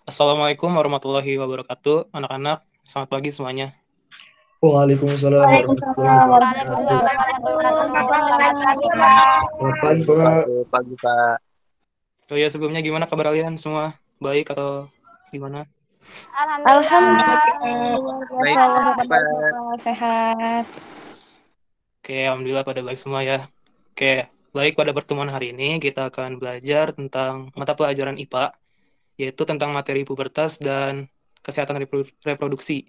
Assalamualaikum warahmatullahi wabarakatuh, anak-anak. Selamat pagi semuanya. Waalaikumsalam warahmatullahi Waalaikumsalam wabarakatuh. warahmatullahi Waalaikumsalam wabarakatuh. warahmatullahi Selamat pagi, wabarakatuh. Pak. Selamat pagi, Pak. Selamat pagi, Pak. Oh ya, sebelumnya gimana kabar kalian semua? Baik atau gimana? Alhamdulillah. Luar Baik, biasa, luar Pak. biasa, sehat. Oke, alhamdulillah pada baik semua ya. Oke, baik, pada pertemuan hari ini kita akan belajar tentang mata pelajaran IPA, yaitu tentang materi pubertas dan kesehatan reproduksi.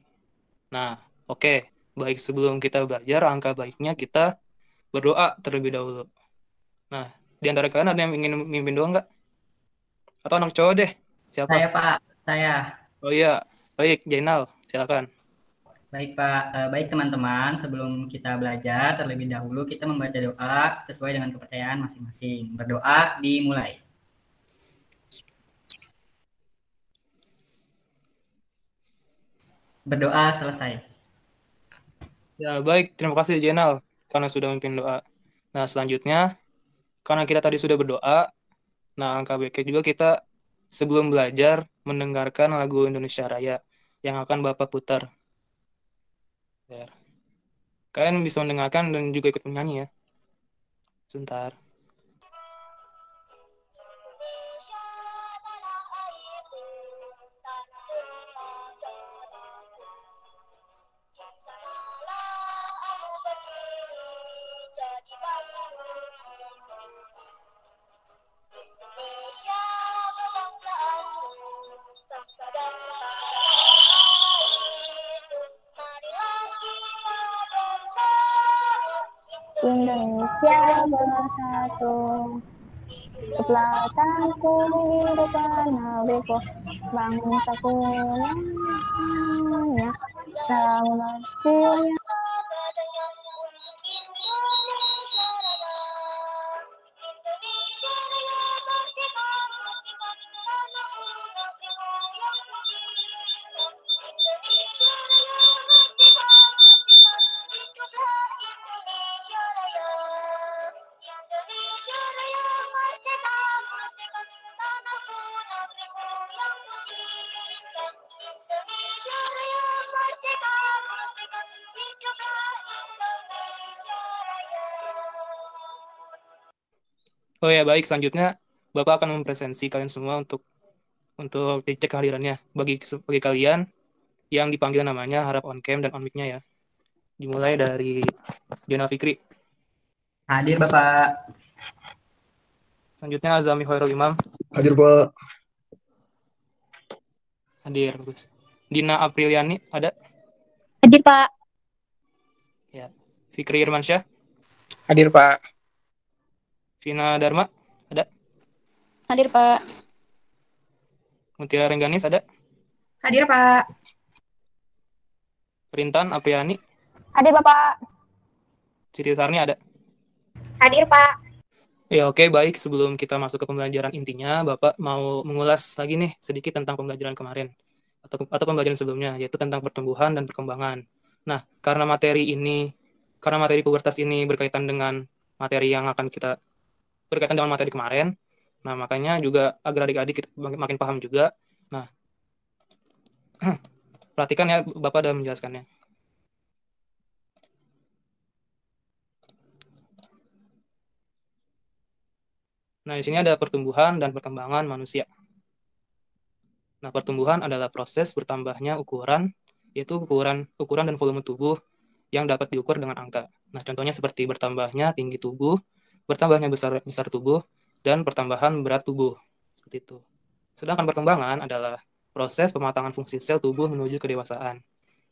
Nah, oke, baik, sebelum kita belajar, angka baiknya kita berdoa terlebih dahulu. Nah, di antara kalian ada yang ingin mimpin doa nggak? Atau anak cowok deh? Siapa? Saya Pak, saya. Oh iya, baik, Jainal, silakan. Baik Pak, baik teman-teman. Sebelum kita belajar, terlebih dahulu kita membaca doa sesuai dengan kepercayaan masing-masing. Berdoa dimulai. Berdoa selesai. Ya, baik, terima kasih Jainal karena sudah memimpin doa. Nah, selanjutnya, karena kita tadi sudah berdoa, nah angka baiknya juga kita sebelum belajar mendengarkan lagu Indonesia Raya yang akan Bapak putar. Ya. Kalian bisa mendengarkan dan juga ikut menyanyi ya. Sebentar. Indonesia bersatu, kepelatanku kehidupan negeriku, bangsaku namanya, selamat siang. Oh ya, baik, selanjutnya Bapak akan mempresentasi kalian semua untuk dicek kehadirannya. Bagi kalian yang dipanggil namanya harap on cam dan on mic-nya ya. Dimulai dari Diana Fikri. Hadir Bapak. Selanjutnya Azami Khairul Imam. Hadir, Pak. Hadir, bagus. Dina Apriliani, ada? Hadir, Pak. Ya. Fikri Irmansyah. Hadir, Pak. Vina Dharma, ada? Hadir, Pak. Mutia Rengganis, ada? Hadir, Pak. Rintan Apriani. Hadir, Bapak. Siti Sarni, ada? Hadir, Pak. Ya, oke, baik. Sebelum kita masuk ke pembelajaran intinya, Bapak mau mengulas lagi nih sedikit tentang pembelajaran kemarin atau pembelajaran sebelumnya, yaitu tentang pertumbuhan dan perkembangan. Nah, karena materi pubertas ini berkaitan dengan materi yang akan kita berkaitan dengan materi kemarin, nah makanya juga agar adik-adik makin paham juga. Nah, perhatikan ya, Bapak sudah menjelaskannya. Nah, di sini ada pertumbuhan dan perkembangan manusia. Nah, pertumbuhan adalah proses bertambahnya ukuran, yaitu ukuran dan volume tubuh yang dapat diukur dengan angka. Nah, contohnya seperti bertambahnya tinggi tubuh, bertambahnya besar tubuh, dan pertambahan berat tubuh. Seperti itu. Sedangkan perkembangan adalah proses pematangan fungsi sel tubuh menuju kedewasaan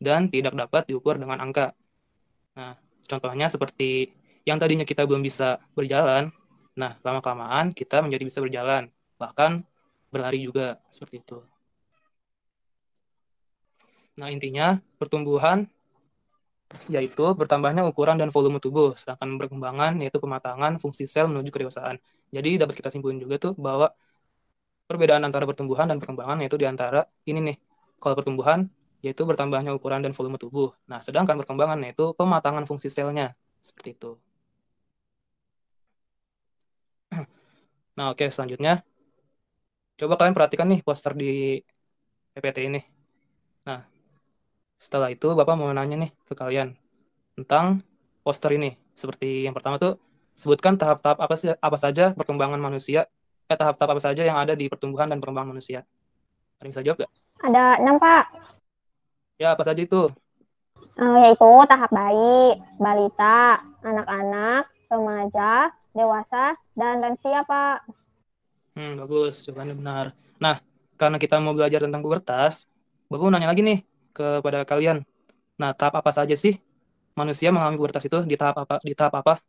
dan tidak dapat diukur dengan angka. Nah, contohnya seperti yang tadinya kita belum bisa berjalan, nah lama-kelamaan kita menjadi bisa berjalan, bahkan berlari juga, seperti itu. Nah, intinya pertumbuhan yaitu bertambahnya ukuran dan volume tubuh, sedangkan perkembangan yaitu pematangan fungsi sel menuju kedewasaan. Jadi dapat kita simpulin juga tuh bahwa perbedaan antara pertumbuhan dan perkembangan yaitu di antara ini nih. Kalau pertumbuhan yaitu bertambahnya ukuran dan volume tubuh. Nah, sedangkan perkembangan yaitu pematangan fungsi selnya. Seperti itu. Nah, oke, selanjutnya coba kalian perhatikan nih poster di PPT ini. Nah, setelah itu Bapak mau nanya nih ke kalian tentang poster ini. Seperti yang pertama tuh, sebutkan tahap-tahap apa saja perkembangan manusia, tahap-tahap apa saja yang ada di pertumbuhan dan perkembangan manusia. Ada yang bisa jawab nggak? Ada 6, Pak. Ya, apa saja itu? Yaitu tahap bayi, balita, anak-anak, remaja, dewasa, dan lansia, Pak. Bagus, jawabannya benar. Nah, karena kita mau belajar tentang pubertas, Bapak mau nanya lagi nih kepada kalian. Nah, tahap apa saja sih manusia mengalami pubertas itu di tahap apa? Di tahap apa?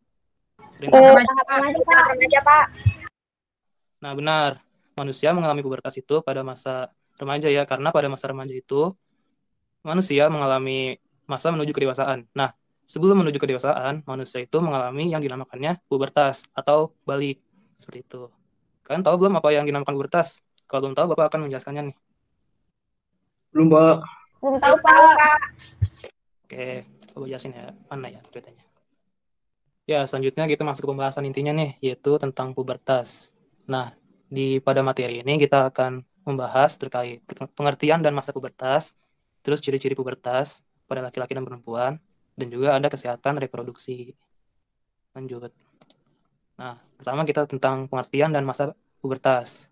Tahap remaja, Pak. Remaja, Pak. Nah, benar. Manusia mengalami pubertas itu pada masa remaja ya, karena pada masa remaja itu manusia mengalami masa menuju kedewasaan. Nah, sebelum menuju kedewasaan, manusia itu mengalami yang dinamakannya pubertas atau balik. Seperti itu. Kalian tahu belum apa yang dinamakan pubertas? Kalau belum tahu, Bapak akan menjelaskannya nih. Belum, Pak. Belum tahu, Pak. Oke, coba jelasin ya. Mana ya PPT-nya? Ya, selanjutnya kita masuk ke pembahasan intinya nih, yaitu tentang pubertas. Nah, pada materi ini kita akan membahas terkait pengertian dan masa pubertas, terus ciri-ciri pubertas pada laki-laki dan perempuan, dan juga ada kesehatan reproduksi. Lanjut. Nah, pertama kita tentang pengertian dan masa pubertas.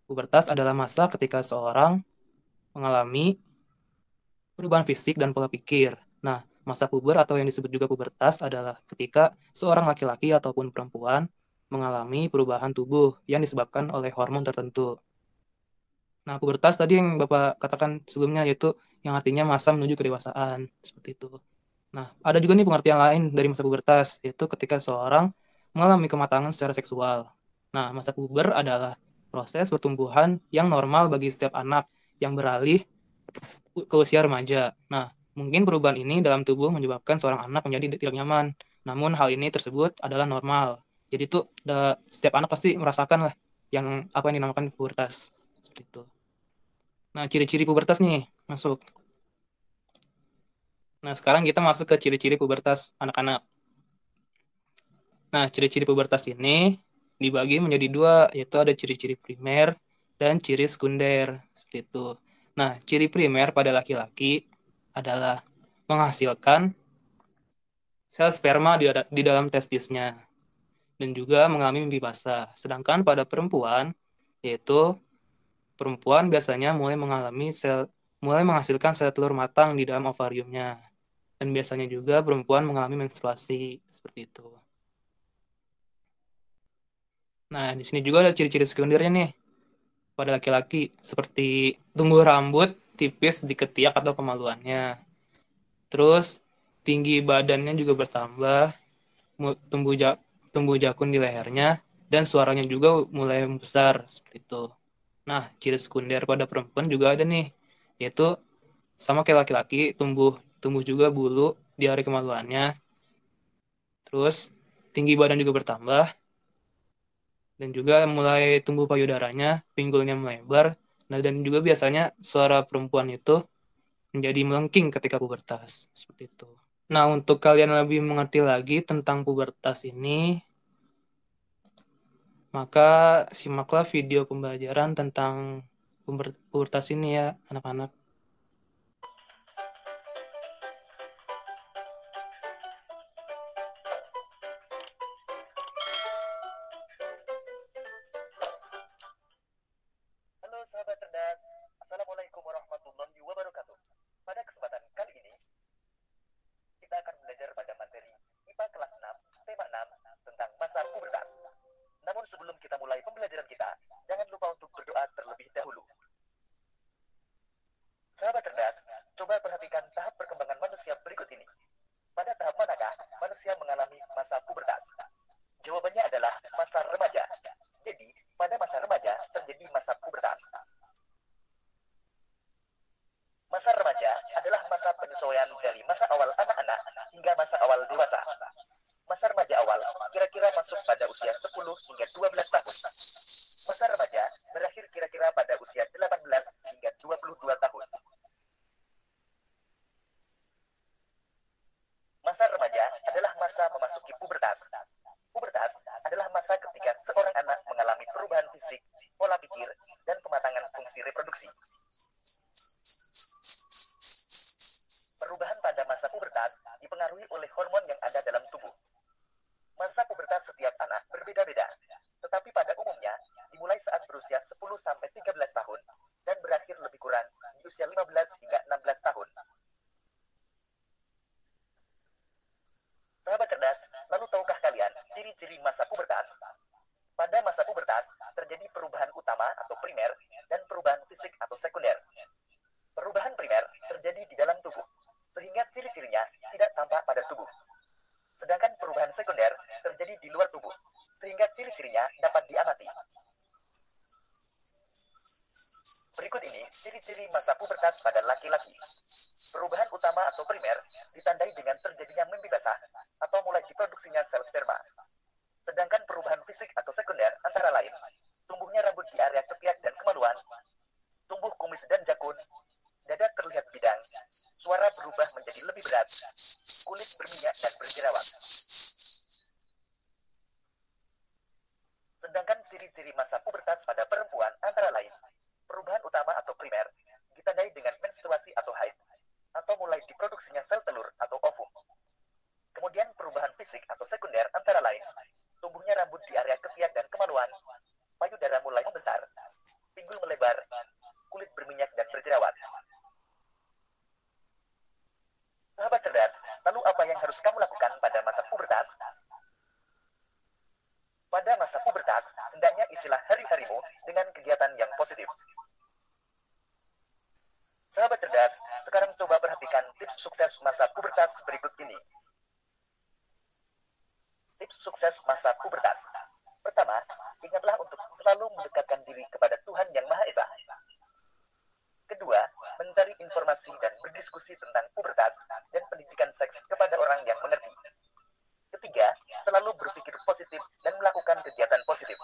Pubertas adalah masa ketika seorang mengalami perubahan fisik dan pola pikir. Nah, masa puber atau yang disebut juga pubertas adalah ketika seorang laki-laki ataupun perempuan mengalami perubahan tubuh yang disebabkan oleh hormon tertentu. Nah, pubertas tadi yang Bapak katakan sebelumnya yaitu yang artinya masa menuju kedewasaan, seperti itu. Nah, ada juga nih pengertian lain dari masa pubertas, yaitu ketika seorang mengalami kematangan secara seksual. Nah, masa puber adalah proses pertumbuhan yang normal bagi setiap anak yang beralih ke usia remaja. Nah, mungkin perubahan ini dalam tubuh menyebabkan seorang anak menjadi tidak nyaman. Namun hal ini tersebut adalah normal. Jadi itu setiap anak pasti merasakan lah yang apa yang dinamakan pubertas. Seperti itu. Nah, ciri-ciri pubertas nih masuk. Nah, sekarang kita masuk ke ciri-ciri pubertas anak-anak. Nah, ciri-ciri pubertas ini dibagi menjadi dua, yaitu ada ciri-ciri primer dan ciri sekunder. Seperti itu. Nah, ciri primer pada laki-laki adalah menghasilkan sel sperma di dalam testisnya dan juga mengalami mimpi basah. Sedangkan pada perempuan, yaitu perempuan biasanya mulai menghasilkan sel telur matang di dalam ovariumnya. Dan biasanya juga perempuan mengalami menstruasi seperti itu. Nah, di sini juga ada ciri-ciri sekundernya nih pada laki-laki, seperti tumbuh rambut tipis di ketiak atau kemaluannya. Terus tinggi badannya juga bertambah, tumbuh jakun di lehernya, dan suaranya juga mulai membesar seperti itu. Nah, ciri sekunder pada perempuan juga ada nih, yaitu sama kayak laki-laki, tumbuh juga bulu di area kemaluannya. Terus tinggi badan juga bertambah, dan juga mulai tumbuh payudaranya, pinggulnya melebar. Nah, dan juga biasanya suara perempuan itu menjadi melengking ketika pubertas, seperti itu. Nah, untuk kalian lebih mengerti lagi tentang pubertas ini, maka simaklah video pembelajaran tentang pubertas ini ya, anak-anak. Halo sahabat cerdas, Assalamualaikum warahmatullahi wabarakatuh. Pada kesempatan kali ini, kita akan belajar pada materi IPA kelas 6, tema 6, tentang masa pubertas. Namun sebelum kita mulai pembelajaran kita, jangan lupa untuk berdoa terlebih dahulu. Sahabat cerdas, coba perhatikan tahap perkembangan manusia berikut ini. Pada tahap manakah manusia mengalami masa pubertas? Jawabannya adalah masa remaja. Jadi, pada masa remaja terjadi masa pubertas. Masa remaja adalah masa penyesuaian dari masa awal anak-anak hingga masa awal dewasa. Masa remaja awal kira-kira masuk pada usia 10 hingga 12 tahun. Masa remaja berakhir kira-kira pada usia 18 hingga 22 tahun. Masa remaja adalah masa memasuki pubertas. Pubertas adalah masa ketika seorang anak mengalami perubahan fisik, pola pikir, dan pematangan fungsi reproduksi. hormon yang ada dalam tubuh. Masa pubertas setiap anak berbeda-beda, tetapi pada umumnya dimulai saat berusia 10-13 tahun dan berakhir lebih kurang di usia 15 hingga 16 tahun. Sahabat cerdas, lalu tahukah kalian ciri-ciri masa pubertas? Pada masa pubertas terjadi perubahan utama atau primer dan perubahan fisik atau sekunder. Perubahan primer terjadi di dalam tubuh, sehingga ciri-cirinya tidak tampak pada tubuh. Sedangkan perubahan sekunder terjadi di luar tubuh, sehingga ciri-cirinya dapat diamati. Berikut ini ciri-ciri masa pubertas pada laki-laki. Perubahan utama atau primer ditandai dengan terjadinya mimpi basah atau mulai diproduksinya sel sperma. Sedangkan perubahan fisik atau sekunder antara lain, tumbuhnya rambut di area ketiak dan kemaluan, tumbuh kumis dan jakun, dada terlihat bidang, suara berubah menjadi lebih berat, kulit berminyak dan berjerawat. Sedangkan ciri-ciri masa pubertas pada perempuan antara lain, perubahan utama atau primer ditandai dengan menstruasi atau haid, atau mulai diproduksinya sel telur atau ovum. Kemudian perubahan fisik atau sekunder antara lain, tumbuhnya rambut di area ketiak dan kemaluan, payudara mulai membesar, pinggul melebar, kulit berminyak dan berjerawat. Sahabat cerdas, lalu apa yang harus kamu lakukan pada masa pubertas? Pada masa pubertas, hendaknya isilah hari-harimu dengan kegiatan yang positif. Sahabat cerdas, sekarang coba perhatikan tips sukses masa pubertas berikut ini. Tips sukses masa pubertas. Pertama, ingatlah untuk selalu mendekatkan diri kepada Tuhan Yang Maha Esa. Kedua, mencari informasi dan berdiskusi tentang pubertas dan pendidikan seks kepada orang yang mengerti. Ketiga, selalu berpikir positif dan melakukan kegiatan positif.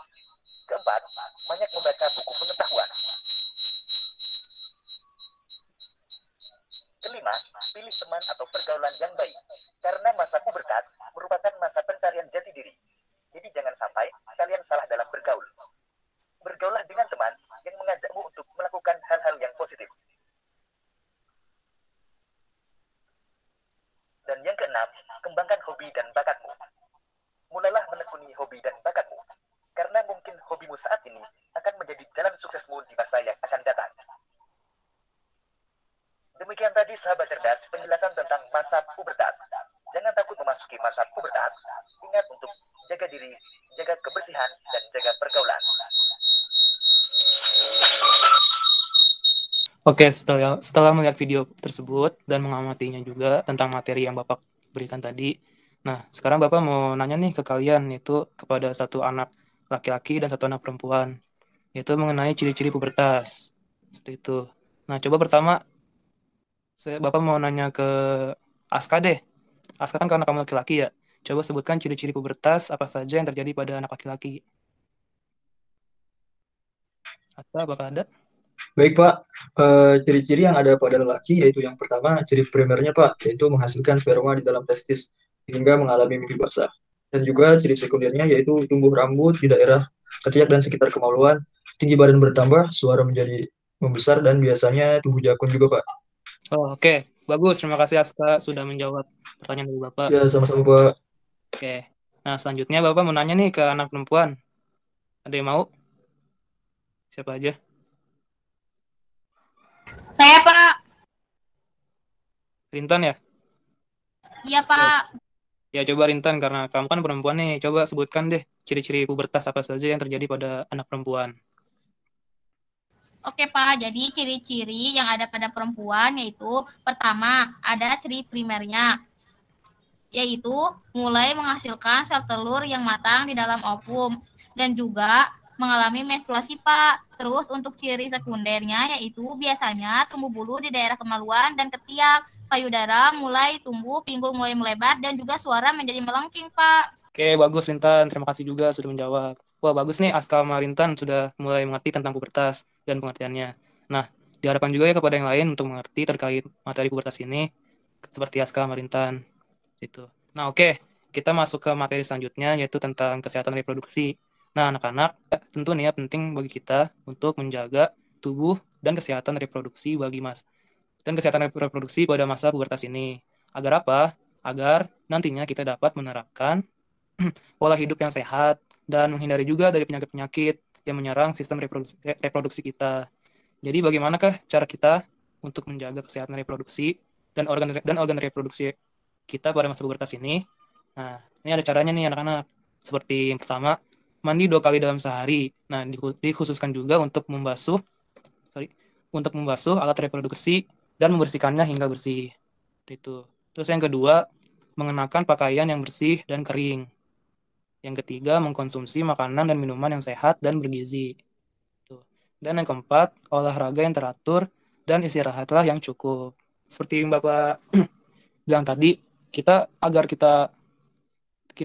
Keempat, banyak membaca buku pengetahuan. Kelima, pilih teman atau pergaulan yang baik, karena masa pubertas merupakan masa pencarian jati diri. Jadi jangan sampai kalian salah dalam bergaul. Bergaulah dengan teman yang mengajakmu untuk melakukan hal-hal yang positif. Dan yang keenam, kembangkan hobi dan bakatmu. Mulailah menekuni hobi dan bakatmu, karena mungkin hobimu saat ini akan menjadi jalan suksesmu di masa yang akan datang. Demikian tadi sahabat cerdas penjelasan tentang masa pubertas. Jangan takut memasuki masa pubertas. Ingat untuk jaga diri, jaga kebersihan, dan jaga pergaulan. Oke, setelah melihat video tersebut dan mengamatinya juga tentang materi yang Bapak berikan tadi, nah sekarang Bapak mau nanya nih ke kalian, yaitu kepada satu anak laki-laki dan satu anak perempuan, yaitu mengenai ciri-ciri pubertas. Seperti itu. Nah, coba pertama, Bapak mau nanya ke Aska deh. Aska kan karena kamu laki-laki ya. Coba sebutkan ciri-ciri pubertas apa saja yang terjadi pada anak laki-laki. Aska, apakah ada? Baik Pak, ciri-ciri yang ada pada lelaki yaitu yang pertama, ciri primernya Pak, yaitu menghasilkan sperma di dalam testis hingga mengalami mimpi basah. Dan juga ciri sekundernya yaitu tumbuh rambut di daerah ketiak dan sekitar kemaluan, tinggi badan bertambah, suara menjadi membesar, dan biasanya tubuh jakun juga Pak. Oh, oke. Bagus, terima kasih Aska sudah menjawab pertanyaan dari Bapak. Ya, sama-sama Pak. Oke. Nah, selanjutnya Bapak mau nanya nih ke anak perempuan. Ada yang mau? Siapa aja? Saya, Pak. Rintan ya? Iya, Pak. Ya, coba Rintan, karena kamu kan perempuan nih. Coba sebutkan deh ciri-ciri pubertas apa saja yang terjadi pada anak perempuan. Oke, Pak. Jadi ciri-ciri yang ada pada perempuan yaitu pertama, ada ciri primernya, yaitu mulai menghasilkan sel telur yang matang di dalam ovum dan juga mengalami menstruasi, Pak. Terus untuk ciri sekundernya yaitu biasanya tumbuh bulu di daerah kemaluan dan ketiak, payudara mulai tumbuh, pinggul mulai melebar, dan juga suara menjadi melengking, Pak. Oke, bagus Rintan. Terima kasih juga sudah menjawab. Wah, bagus nih Aska sama Rintan sudah mulai mengerti tentang pubertas dan pengertiannya. Nah, diharapkan juga ya kepada yang lain untuk mengerti terkait materi pubertas ini, seperti Aska sama Rintan. Gitu. Nah, oke. Kita masuk ke materi selanjutnya, yaitu tentang kesehatan reproduksi. Nah, anak-anak, tentu nih ya penting bagi kita untuk menjaga tubuh dan kesehatan reproduksi bagi dan kesehatan reproduksi pada masa pubertas ini. Agar apa? agar nantinya kita dapat menerapkan pola hidup yang sehat dan menghindari juga dari penyakit-penyakit yang menyerang sistem reproduksi kita. Jadi bagaimanakah cara kita untuk menjaga kesehatan reproduksi dan organ reproduksi kita pada masa pubertas ini? Nah, ini ada caranya nih anak-anak. Seperti yang pertama, mandi 2 kali dalam sehari. Nah, dikhususkan juga untuk membasuh alat reproduksi dan membersihkannya hingga bersih. Itu. Terus yang kedua, mengenakan pakaian yang bersih dan kering. Yang ketiga, mengkonsumsi makanan dan minuman yang sehat dan bergizi. Dan yang keempat, olahraga yang teratur dan istirahatlah yang cukup. Seperti yang Bapak bilang tadi,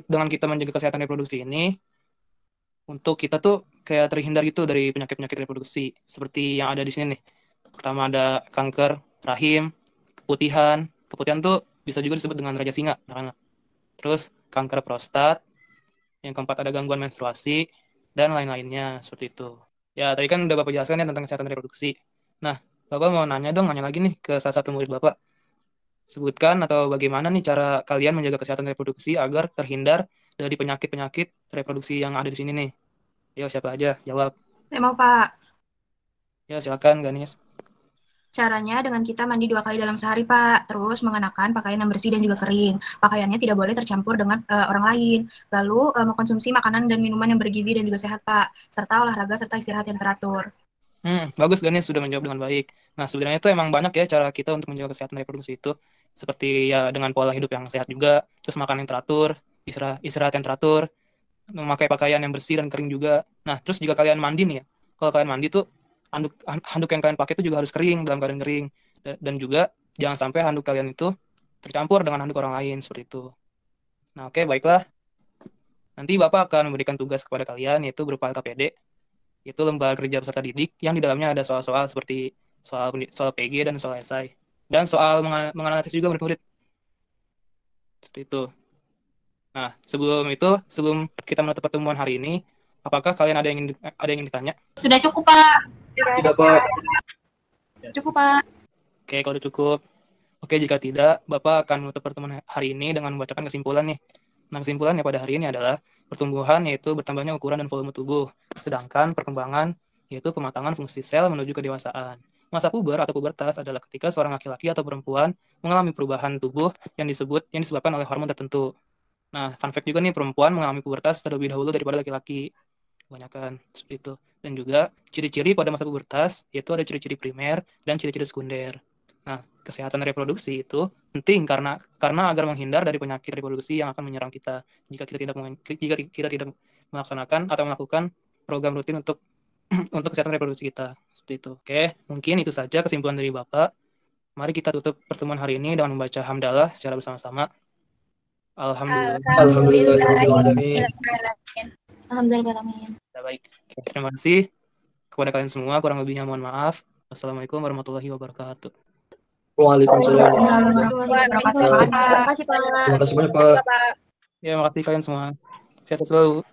dengan kita menjaga kesehatan reproduksi ini, untuk kita tuh kayak terhindar gitu dari penyakit-penyakit reproduksi. Seperti yang ada di sini nih. Pertama ada kanker rahim, keputihan. Keputihan tuh bisa juga disebut dengan raja singa, anak-anak. Terus kanker prostat. Yang keempat ada gangguan menstruasi, dan lain-lainnya, seperti itu. Ya, tadi kan udah Bapak jelaskan ya tentang kesehatan reproduksi. Nah, Bapak mau nanya lagi nih ke salah satu murid Bapak. Sebutkan atau bagaimana nih cara kalian menjaga kesehatan reproduksi agar terhindar dari penyakit-penyakit reproduksi yang ada di sini nih. Yo, siapa aja? Jawab. Saya mau, Pak. Ya, silakan, Ganis. Caranya dengan kita mandi 2 kali dalam sehari, Pak. Terus mengenakan pakaian yang bersih dan juga kering. Pakaiannya tidak boleh tercampur dengan orang lain. Lalu mengkonsumsi makanan dan minuman yang bergizi dan juga sehat, Pak. Serta olahraga serta istirahat yang teratur. Bagus Ganis sudah menjawab dengan baik. Nah, sebenarnya itu emang banyak ya cara kita untuk menjaga kesehatan reproduksi itu. Seperti ya dengan pola hidup yang sehat juga, terus makan yang teratur, istirahat yang teratur, memakai pakaian yang bersih dan kering juga. Nah, terus jika kalian mandi nih ya, kalau kalian mandi tuh handuk yang kalian pakai itu juga harus kering, dalam keadaan kering. Dan juga jangan sampai handuk kalian itu tercampur dengan handuk orang lain, seperti itu. Nah, oke, baiklah. Nanti Bapak akan memberikan tugas kepada kalian, yaitu berupa LKPD, yaitu lembaga kerja peserta didik, yang di dalamnya ada soal-soal seperti soal PG dan soal esai. Dan soal menganalisis juga murid-murid. Seperti itu. Nah, sebelum kita menutup pertemuan hari ini, apakah kalian ada yang ingin ditanya? Sudah cukup, Pak. Tidak, Pak. Cukup, Pak. Oke, kalau udah cukup. Oke, jika tidak, Bapak akan menutup pertemuan hari ini dengan membacakan kesimpulan nih. Nah, kesimpulannya pada hari ini adalah pertumbuhan yaitu bertambahnya ukuran dan volume tubuh, sedangkan perkembangan yaitu pematangan fungsi sel menuju kedewasaan. Masa puber atau pubertas adalah ketika seorang laki-laki atau perempuan mengalami perubahan tubuh yang disebabkan oleh hormon tertentu. Nah, fun fact juga nih, perempuan mengalami pubertas terlebih dahulu daripada laki-laki. Kebanyakan seperti itu. Dan juga ciri-ciri pada masa pubertas yaitu ada ciri-ciri primer dan ciri-ciri sekunder. Nah, kesehatan reproduksi itu penting karena agar menghindar dari penyakit reproduksi yang akan menyerang kita jika kita tidak melaksanakan atau melakukan program rutin untuk kesehatan reproduksi kita. Seperti itu. Oke, mungkin itu saja kesimpulan dari Bapak. Mari kita tutup pertemuan hari ini dengan membaca hamdalah secara bersama-sama. Alhamdulillah. Alhamdulillah. Baik. Terima kasih kepada kalian semua. Kurang lebihnya mohon maaf. Wassalamualaikum warahmatullahi wabarakatuh. Waalaikumsalam. Terima kasih, Pak. Terima kasih banyak, Pak. Ya, makasih kalian semua. Sehat selalu.